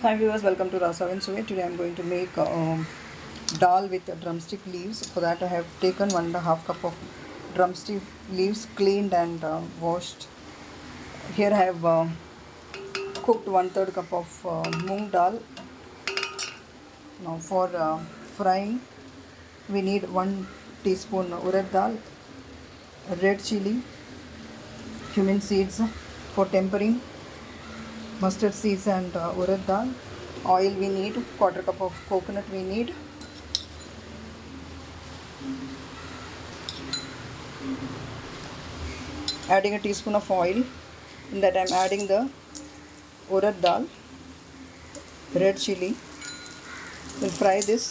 Hi viewers, welcome to Rasavinsuvai. Today I am going to make dal with drumstick leaves. For that I have taken 1.5 cup of drumstick leaves, cleaned and washed. Here I have cooked 1/3 cup of moong dal. Now for frying we need 1 teaspoon urad dal, red chili, cumin seeds for tempering, mustard seeds and urad dal. Oil we need, 1/4 cup of coconut we need. Adding a teaspoon of oil. In that I am adding the urad dal, red chili. We'll fry this.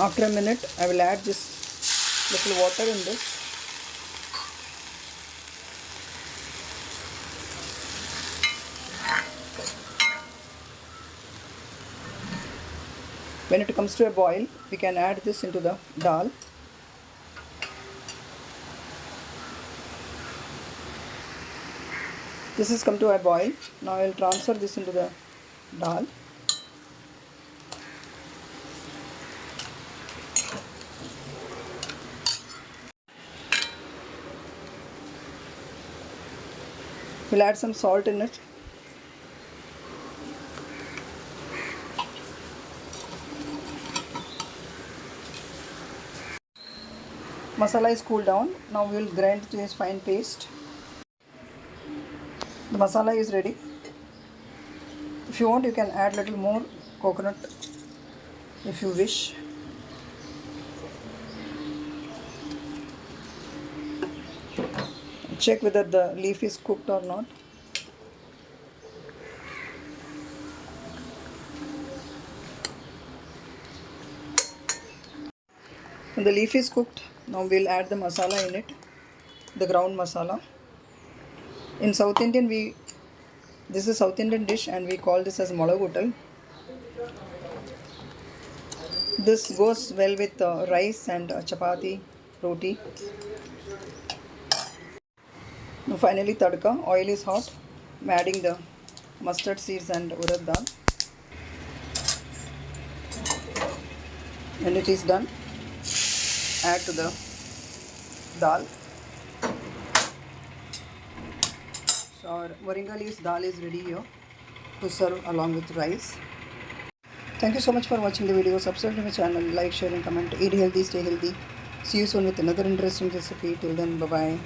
After a minute I will add this little water in this. When it comes to a boil, we can add this into the dal. This has come to a boil. Now I will transfer this into the dal. We'll add some salt in it. Masala is cooled down. Now we will grind to a fine paste. The masala is ready. If you want, you can add little more coconut if you wish. Check whether the leaf is cooked or not. When the leaf is cooked, now we'll add the masala in it, the ground masala. In South Indian, this is South Indian dish and we call this as Molagootal. This goes well with rice and chapati, roti. Now finally tadka, oil is hot. I'm adding the mustard seeds and urad dal. When it is done, add to the dal. So our Moringa leaves dal is ready here to serve along with rice. Thank you so much for watching the video. Subscribe to my channel, like, share and comment. Eat healthy, stay healthy. See you soon with another interesting recipe. Till then, bye bye.